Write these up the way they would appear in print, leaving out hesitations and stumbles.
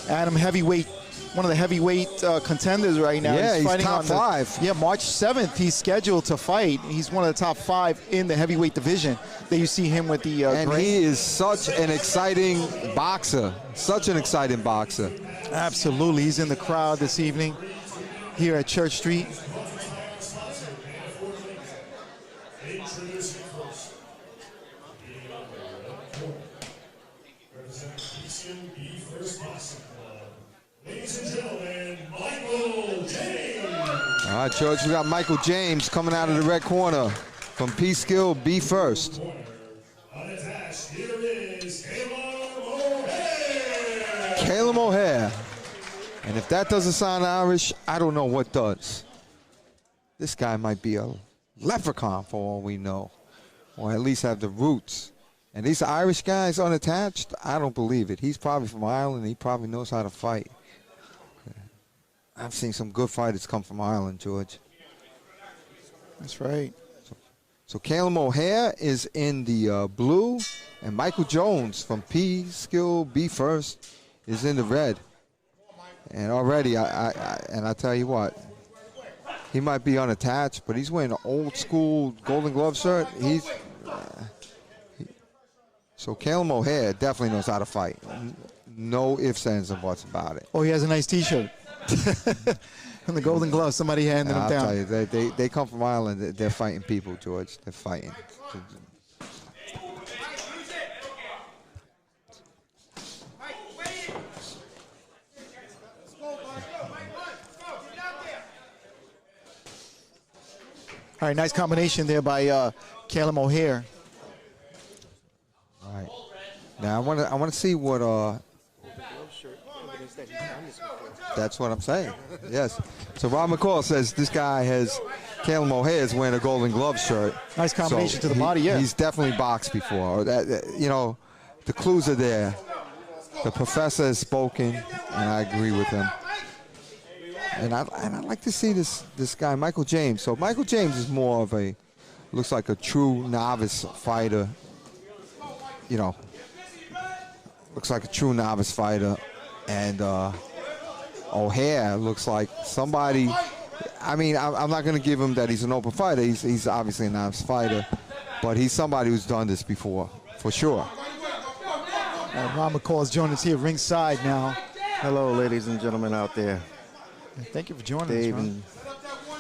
Adam heavyweight, one of the heavyweight contenders right now. Yeah, he's fighting top on 5. Yeah, March 7th, he's scheduled to fight. He's one of the top 5 in the heavyweight division. There you see him with the and he is such an exciting boxer. Such an exciting boxer. Absolutely. He's in the crowd this evening here at Church Street. Ladies and gentlemen, Michael James. All right, George, we got Michael James coming out of the red corner from P-Skill, Be First. Unattached, here is Caleb O'Hare. Caleb O'Hare. And if that doesn't sound Irish, I don't know what does. This guy might be a leprechaun for all we know, or at least have the roots. And these Irish guys unattached, I don't believe it. He's probably from Ireland. He probably knows how to fight. I've seen some good fighters come from Ireland, George. That's right. So Caleb O'Hare is in the blue, and Michael Jones from P-Skill, Be First, is in the red. And already, I tell you what, he might be unattached, but he's wearing an old school Golden Glove shirt. So Caleb O'Hare definitely knows how to fight. No ifs, ands, and buts about it. Oh, he has a nice T-shirt. And the Golden Glove, somebody handed him I'll down. tell you, they come from Ireland. They're fighting people, George. They're fighting. All right, nice combination there by Caleb O'Hare. All right. Now I want to see what. That's what I'm saying. Yes. So Rob McCall says this guy has Caleb O'Hare is wearing a Golden Glove shirt. Nice combination So to the body. Yeah. He's definitely boxed before. You know, the clues are there. The professor has spoken, and I agree with him. And I'd like to see this guy, Michael James. So Michael James is more of looks like a true novice fighter. You know, looks like a true novice fighter. And O'Hare looks like somebody. I mean, I'm not going to give him that he's an open fighter. He's obviously a novice fighter. But he's somebody who's done this before, for sure. Ron McCall is joining us here ringside now. Hello, ladies and gentlemen out there. Thank you for joining Dave us, Ron. and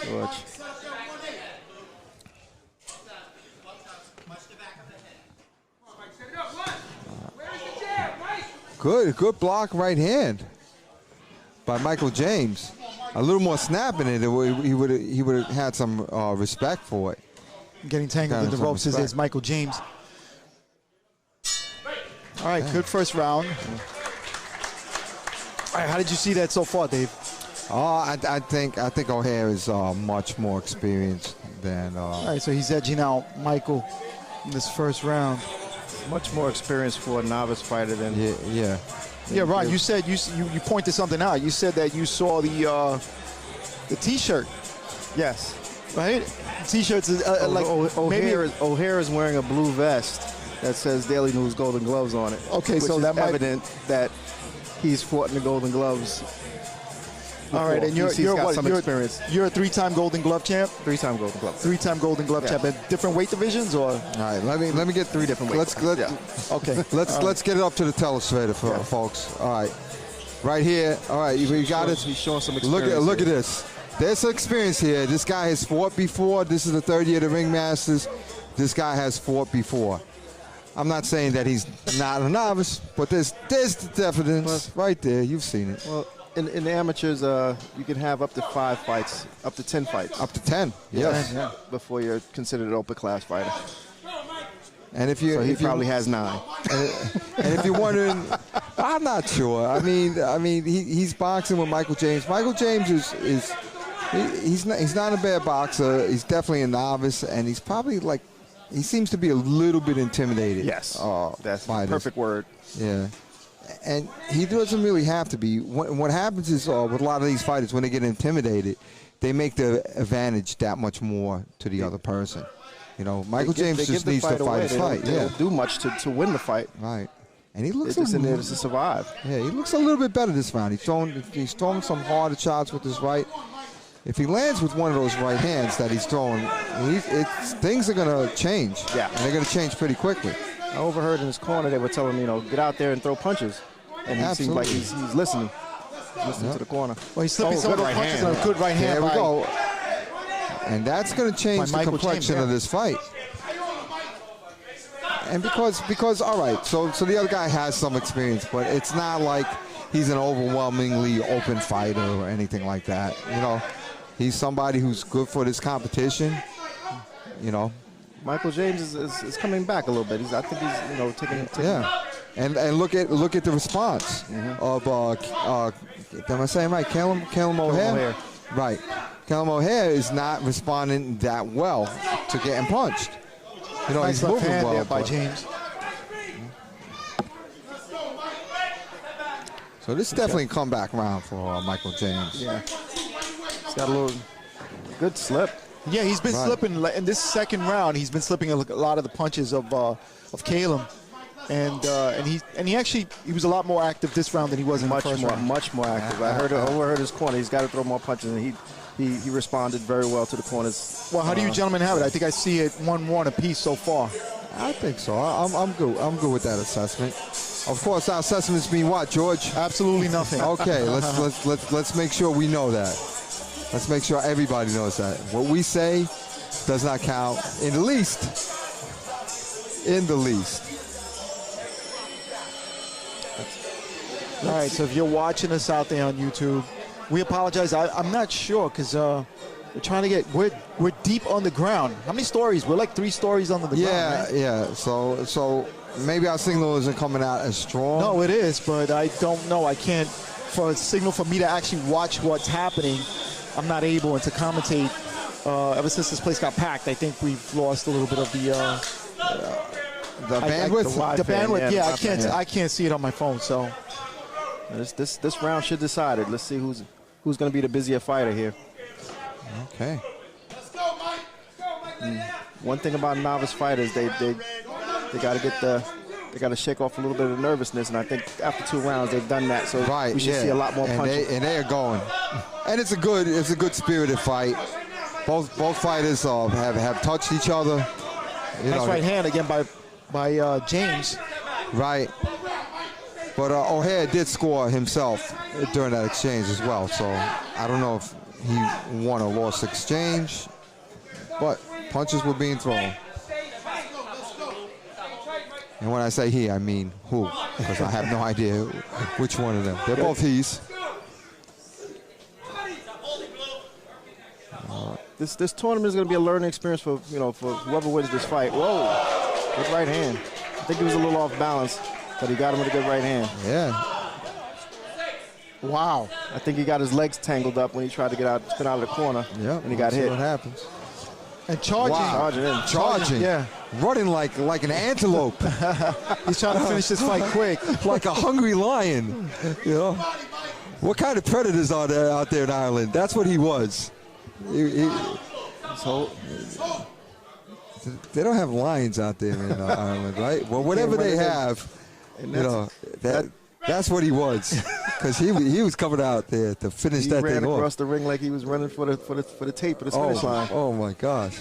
George. Good block right hand by Michael James. A little more snap in it, he would have had some respect for it. Getting tangled in the ropes is Michael James. All right, good first round. All right, how did you see that so far, Dave? I think O'Hare is much more experienced than. All right, so he's edging out Michael in this first round. Much more experience for a novice fighter than. Yeah. Yeah, Ron, you said you pointed something out. You said that you saw the T-shirt. Yes. Right? T-shirts is like O'Hare is wearing a blue vest that says Daily News Golden Gloves on it. Okay, which so is that might evident that he's fought in the Golden Gloves. All right, and he's got what? some experience. You're a 3-time Golden Glove champ. 3-time Golden Glove. 3-time Golden Glove champ. In different weight divisions, or? All right, let me get 3 different weight Let's Okay. Let's get it up to the telestrator, folks. All right, right here. All right, we got it. He's showing some experience. Look at this. There's some experience here. This guy has fought before. This is the 3rd year of the Ringmasters. This guy has fought before. I'm not saying that he's not a novice, but there's the evidence right there. You've seen it. Well, in the amateurs, you can have up to 5 fights, up to 10 fights. Up to 10, yes. Yeah. Before you're considered an open class fighter. And he probably has 9. And if you're wondering, I'm not sure. I mean, he's boxing with Michael James. Michael James he's not a bad boxer. He's definitely a novice, and he's probably he seems to be a little bit intimidated. Yes, that's the perfect word. Yeah. And he doesn't really have to be. What happens is with a lot of these fighters, when they get intimidated, they make the advantage that much more to the other person. You know, Michael James just needs to fight his fight. They don't do much to win the fight. Right. And he looks They're just in there to survive. Yeah, he looks a little bit better this round. He's throwing some harder shots with his right. If he lands with one of those right hands that he's throwing, things are going to change. Yeah. And they're going to change pretty quickly. I overheard in his corner they were telling him, get out there and throw punches. And he seems like he's listening. He's listening to the corner. Well, he's slipping some of those punches on a good right hand. There we go. And that's going to change the complexion of this fight. And because all right, so the other guy has some experience, but it's not like he's an overwhelmingly open fighter or anything like that. He's somebody who's good for this competition. Michael James is coming back a little bit. I think he's taking. Yeah, and look at the response of am I saying right? Callum O'Hare. Right, Callum O'Hare is not responding that well to getting punched. Nice he's left moving hand well there by James. So this is definitely a comeback round for Michael James. Yeah, he's got a little good slip. Yeah, he's been slipping in this second round. He's been slipping a lot of the punches of Calum, and he was a lot more active this round than he was in the first round. Much more active. I overheard his corner. He's got to throw more punches, and he responded very well to the corners. Well, how do you gentlemen have it? I think I see it 1-1 apiece so far. I think so. I'm good. I'm good with that assessment. Of course, our assessments mean what, George? Absolutely nothing. Okay, let's make sure we know that. Let's make sure everybody knows that. What we say does not count in the least. In the least. All right, so if you're watching us out there on YouTube, we apologize. I'm not sure because we're trying to get we're deep on the ground. How many stories? We're like 3 stories under the ground. Right? Yeah. So maybe our signal isn't coming out as strong. No, it is, but I don't know. I can't for a signal for me to actually watch what's happening. I'm not able to commentate. Ever since this place got packed, I think we've lost a little bit of the bandwidth. The bandwidth. Yeah, I can't see it on my phone. So this round should decide it. Let's see who's going to be the busier fighter here. Okay. One thing about novice fighters, they got to they got to shake off a little bit of nervousness, and I think after 2 rounds they've done that. So we should see a lot more punches. And they are going. And it's a good spirited fight. Both fighters have touched each other. Nice right hand again by James. Right. But O'Hare did score himself during that exchange as well. So I don't know if he won or lost exchange, but punches were being thrown. And when I say he, I mean who, because I have no idea which one of them. They're both he's. This tournament is going to be a learning experience for whoever wins this fight. Whoa, good right hand. I think he was a little off balance, but he got him with a good right hand. Yeah. Wow. I think he got his legs tangled up when he tried to spin out of the corner. Yeah. And he got hit. What happens? And charging. Wow. Charging. Yeah. Running like an antelope. He's trying to finish this fight quick. Like a hungry lion. What kind of predators are there out there in Ireland? That's what he was. So they don't have lions out there in Ireland, right? Well, whatever they have, that's what he was, because he was coming out there to finish that thing off. He ran across the ring like he was running for the tape for the finish line. Oh my gosh!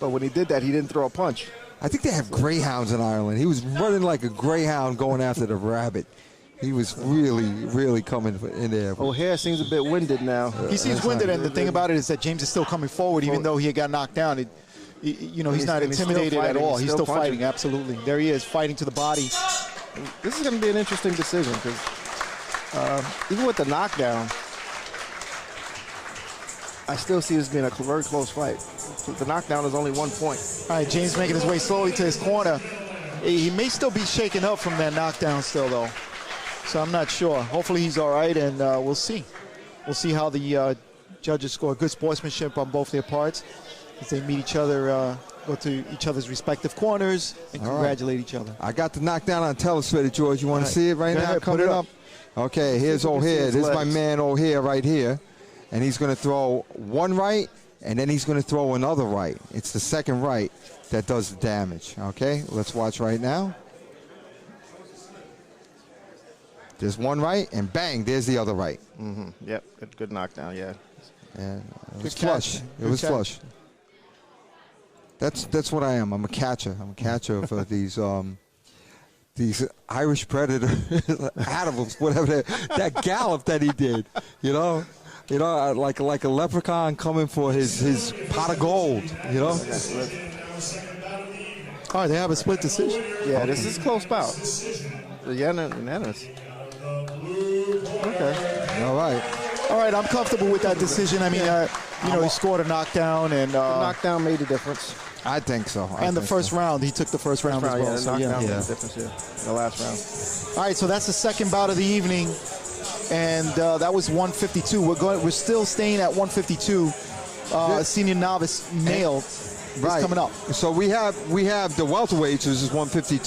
But when he did that, he didn't throw a punch. I think they have greyhounds in Ireland. He was running like a greyhound going after the rabbit. He was really coming in there. O'Hare seems a bit winded now. He seems winded, and the thing about it is that James is still coming forward, even though he got knocked down. He's not intimidated at all. He's still fighting, absolutely. There he is, fighting to the body. This is going to be an interesting decision because even with the knockdown, I still see this being a very close fight. The knockdown is only 1 point. All right, James making his way slowly to his corner. He may still be shaken up from that knockdown still, though. So I'm not sure. Hopefully he's all right, and we'll see. We'll see how the judges score. Good sportsmanship on both their parts as they meet each other, go to each other's respective corners, and congratulate each other. I got the knockdown on telestrator, George. You want to see it right now? Coming up. Okay, here's O'Hare. This is my man O'Hare right here. And he's going to throw one right, and then he's going to throw another right. It's the second right that does the damage. Okay, let's watch right now. There's one right, and bang, there's the other right. Mm-hmm. Yep, good knockdown, yeah. And it was Good flush. catch. It was Good catch. flush. That's what I am. I'm a catcher. I'm a catcher for these Irish Predator animals, whatever that gallop that he did. You know, like a leprechaun coming for his pot of gold. You know. All right, they have a split decision. Yeah, this is a close bout. Unanimous. Okay. All right. All right, I'm comfortable with that decision. I mean, he scored a knockdown, and The knockdown made a difference. I think so. the first round, he took the first round as well. Yeah, the So, knockdown yeah. made a difference here. The last round. All right, so that's the second bout of the evening, and that was 152. We're still staying at 152. Senior novice male is coming up. So we have the welterweights, which is 152.